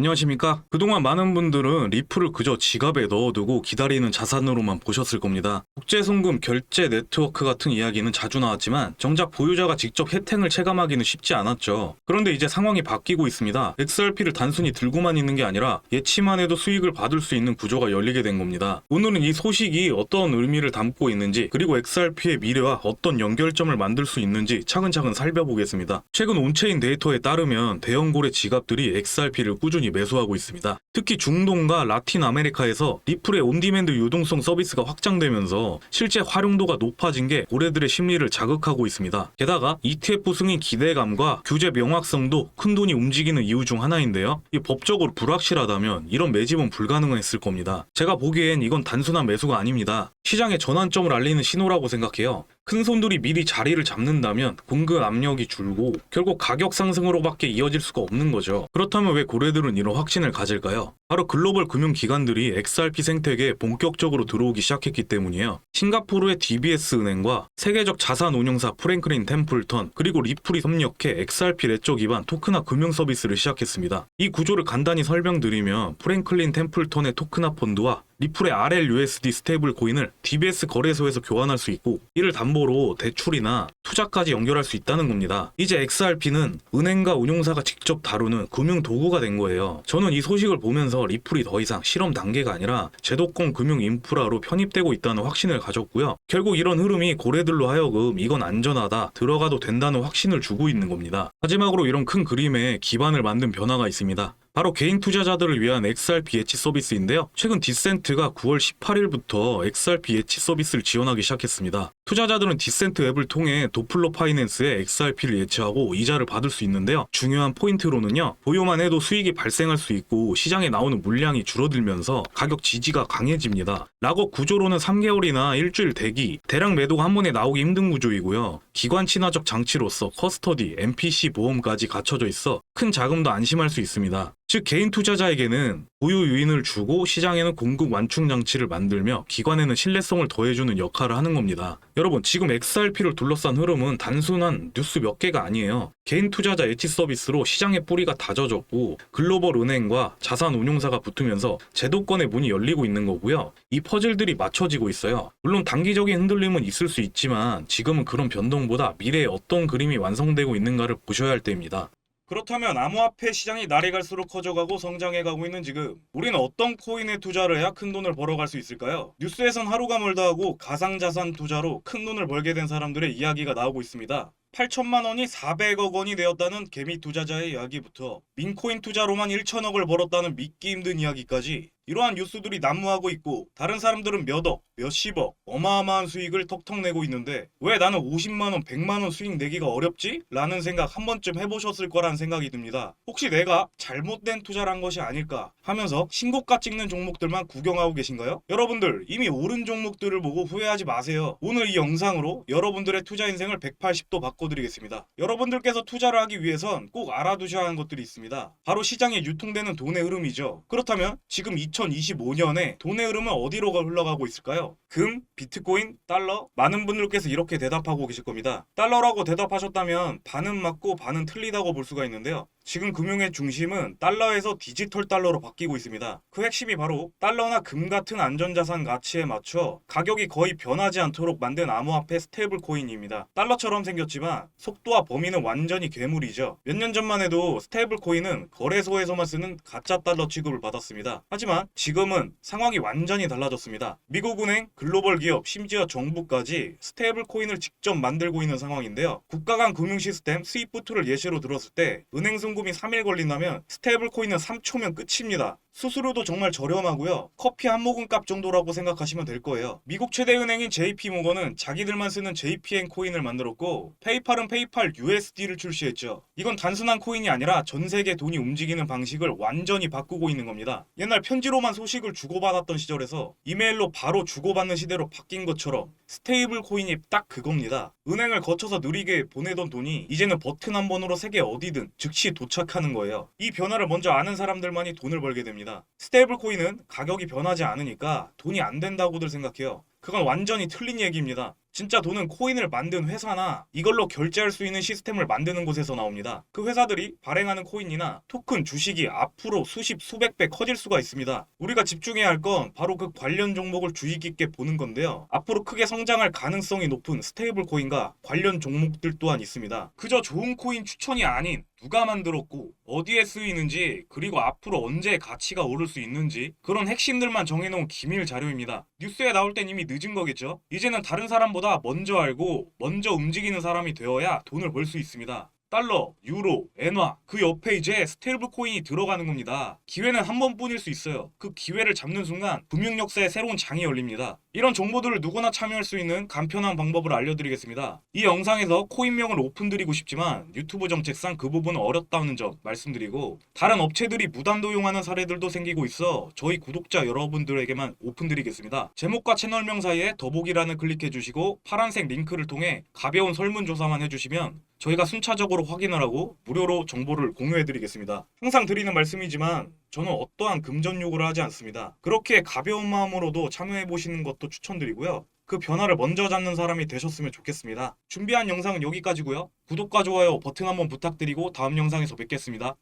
안녕하십니까? 그동안 많은 분들은 리플을 그저 지갑에 넣어두고 기다리는 자산으로만 보셨을 겁니다. 국제송금 결제 네트워크 같은 이야기는 자주 나왔지만 정작 보유자가 직접 혜택을 체감하기는 쉽지 않았죠. 그런데 이제 상황이 바뀌고 있습니다. XRP를 단순히 들고만 있는 게 아니라 예치만 해도 수익을 받을 수 있는 구조가 열리게 된 겁니다. 오늘은 이 소식이 어떤 의미를 담고 있는지, 그리고 XRP의 미래와 어떤 연결점을 만들 수 있는지 차근차근 살펴보겠습니다. 최근 온체인 데이터에 따르면 대형 고래 지갑들이 XRP를 꾸준히 매수하고 있습니다. 특히 중동과 라틴 아메리카에서 리플의 온디맨드 유동성 서비스가 확장되면서 실제 활용도가 높아진 게 고래들의 심리를 자극하고 있습니다. 게다가 ETF 승인 기대감과 규제 명확성도 큰돈이 움직이는 이유 중 하나인데요. 이 법적으로 불확실하다면 이런 매집은 불가능했을 겁니다. 제가 보기엔 이건 단순한 매수가 아닙니다. 시장의 전환점을 알리는 신호라고 생각해요. 큰 손들이 미리 자리를 잡는다면 공급 압력이 줄고 결국 가격 상승으로밖에 이어질 수가 없는 거죠. 그렇다면 왜 고래들은 이런 확신을 가질까요? 바로 글로벌 금융기관들이 XRP 생태계에 본격적으로 들어오기 시작했기 때문이에요. 싱가포르의 DBS 은행과 세계적 자산운용사 프랭클린 템플턴, 그리고 리플이 협력해 XRP 레저 기반 토큰화 금융 서비스를 시작했습니다. 이 구조를 간단히 설명드리면 프랭클린 템플턴의 토큰화 펀드와 리플의 RLUSD 스테이블 코인을 DBS 거래소에서 교환할 수 있고, 이를 담보로 대출이나 투자까지 연결할 수 있다는 겁니다. 이제 XRP는 은행과 운용사가 직접 다루는 금융 도구가 된 거예요. 저는 이 소식을 보면서 리플이 더 이상 실험 단계가 아니라 제도권 금융 인프라로 편입되고 있다는 확신을 가졌고요. 결국 이런 흐름이 고래들로 하여금 이건 안전하다, 들어가도 된다는 확신을 주고 있는 겁니다. 마지막으로 이런 큰 그림에 기반을 만든 변화가 있습니다. 바로 개인 투자자들을 위한 XRP 예치 서비스인데요. 최근 디센트가 9월 18일부터 XRP 예치 서비스를 지원하기 시작했습니다. 투자자들은 디센트 앱을 통해 도플러 파이낸스에 XRP를 예치하고 이자를 받을 수 있는데요. 중요한 포인트로는요, 보유만 해도 수익이 발생할 수 있고 시장에 나오는 물량이 줄어들면서 가격 지지가 강해집니다. 락업 구조로는 3개월이나 일주일 대기, 대량 매도가 한 번에 나오기 힘든 구조이고요. 기관 친화적 장치로서 커스터디, MPC 보험까지 갖춰져 있어 큰 자금도 안심할 수 있습니다. 즉 개인 투자자에게는 보유 유인을 주고 시장에는 공급 완충 장치를 만들며 기관에는 신뢰성을 더해주는 역할을 하는 겁니다. 여러분, 지금 XRP를 둘러싼 흐름은 단순한 뉴스 몇 개가 아니에요. 개인 투자자 예치 서비스로 시장의 뿌리가 다져졌고 글로벌 은행과 자산 운용사가 붙으면서 제도권의 문이 열리고 있는 거고요. 이 퍼즐들이 맞춰지고 있어요. 물론 단기적인 흔들림은 있을 수 있지만 지금은 그런 변동보다 미래에 어떤 그림이 완성되고 있는가를 보셔야 할 때입니다. 그렇다면 암호화폐 시장이 날이 갈수록 커져가고 성장해가고 있는 지금, 우리는 어떤 코인에 투자를 해야 큰 돈을 벌어갈 수 있을까요? 뉴스에선 하루가 멀다 하고 가상자산 투자로 큰 돈을 벌게 된 사람들의 이야기가 나오고 있습니다. 8천만 원이 400억 원이 되었다는 개미 투자자의 이야기부터 민코인 투자로만 1천억을 벌었다는 믿기 힘든 이야기까지, 이러한 뉴스들이 난무하고 있고 다른 사람들은 몇억, 몇십억, 어마어마한 수익을 턱턱 내고 있는데 왜 나는 50만원, 100만원 수익 내기가 어렵지? 라는 생각 한 번쯤 해보셨을 거란 생각이 듭니다. 혹시 내가 잘못된 투자를 한 것이 아닐까 하면서 신고가 찍는 종목들만 구경하고 계신가요? 여러분들 이미 오른 종목들을 보고 후회하지 마세요. 오늘 이 영상으로 여러분들의 투자 인생을 180도 바꿔드리겠습니다. 여러분들께서 투자를 하기 위해선 꼭 알아두셔야 하는 것들이 있습니다. 바로 시장에 유통되는 돈의 흐름이죠. 그렇다면 지금 2025년에 돈의 흐름은 어디로 흘러가고 있을까요? 금, 비트코인, 달러? 많은 분들께서 이렇게 대답하고 계실 겁니다. 달러라고 대답하셨다면 반은 맞고 반은 틀리다고 볼 수가 있는데요. 지금 금융의 중심은 달러에서 디지털 달러로 바뀌고 있습니다. 그 핵심이 바로 달러나 금 같은 안전자산 가치에 맞춰 가격이 거의 변하지 않도록 만든 암호화폐 스테이블 코인입니다. 달러처럼 생겼지만 속도와 범위는 완전히 괴물이죠. 몇 년 전만 해도 스테이블 코인은 거래소에서만 쓰는 가짜 달러 취급을 받았습니다. 하지만 지금은 상황이 완전히 달라졌습니다. 미국 은행, 글로벌 기업, 심지어 정부까지 스테이블 코인을 직접 만들고 있는 상황인데요. 국가 간 금융 시스템 스위프트를 예시로 들었을 때 은행 송금이 3일 걸린다면 스테이블 코인은 3초면 끝입니다. 수수료도 정말 저렴하고요. 커피 한 모금 값 정도라고 생각하시면 될 거예요. 미국 최대 은행인 JP모건은 자기들만 쓰는 JPN 코인을 만들었고, 페이팔은 페이팔 USD를 출시했죠. 이건 단순한 코인이 아니라 전 세계 돈이 움직이는 방식을 완전히 바꾸고 있는 겁니다. 옛날 편지로만 소식을 주고받았던 시절에서 이메일로 바로 주고받는 시대로 바뀐 것처럼 스테이블 코인이 딱 그겁니다. 은행을 거쳐서 느리게 보내던 돈이 이제는 버튼 한 번으로 세계 어디든 즉시 도착하는 거예요. 이 변화를 먼저 아는 사람들만이 돈을 벌게 됩니다. 스테이블 코인은 가격이 변하지 않으니까 돈이 안 된다고들 생각해요. 그건 완전히 틀린 얘기입니다. 진짜 돈은 코인을 만든 회사나 이걸로 결제할 수 있는 시스템을 만드는 곳에서 나옵니다. 그 회사들이 발행하는 코인이나 토큰 주식이 앞으로 수십 수백 배 커질 수가 있습니다. 우리가 집중해야 할 건 바로 그 관련 종목을 주의 깊게 보는 건데요. 앞으로 크게 성장할 가능성이 높은 스테이블 코인과 관련 종목들 또한 있습니다. 그저 좋은 코인 추천이 아닌 누가 만들었고 어디에 쓰이는지, 그리고 앞으로 언제 가치가 오를 수 있는지, 그런 핵심들만 정해놓은 기밀 자료입니다. 뉴스에 나올 땐 이미 늦은 거겠죠. 이제는 다른 사람보다 먼저 알고 먼저 움직이는 사람이 되어야 돈을 벌 수 있습니다. 달러, 유로, 엔화, 그 옆에 이제 스테이블 코인이 들어가는 겁니다. 기회는 한 번뿐일 수 있어요. 그 기회를 잡는 순간 금융 역사에 새로운 장이 열립니다. 이런 정보들을 누구나 참여할 수 있는 간편한 방법을 알려드리겠습니다. 이 영상에서 코인명을 오픈드리고 싶지만 유튜브 정책상 그 부분은 어렵다는 점 말씀드리고, 다른 업체들이 무단 도용하는 사례들도 생기고 있어 저희 구독자 여러분들에게만 오픈드리겠습니다. 제목과 채널명 사이에 더보기란을 클릭해주시고 파란색 링크를 통해 가벼운 설문조사만 해주시면 저희가 순차적으로 확인을 하고 무료로 정보를 공유해드리겠습니다. 항상 드리는 말씀이지만 저는 어떠한 금전 요구를 하지 않습니다. 그렇게 가벼운 마음으로도 참여해보시는 것도 추천드리고요. 그 변화를 먼저 잡는 사람이 되셨으면 좋겠습니다. 준비한 영상은 여기까지고요. 구독과 좋아요 버튼 한번 부탁드리고 다음 영상에서 뵙겠습니다.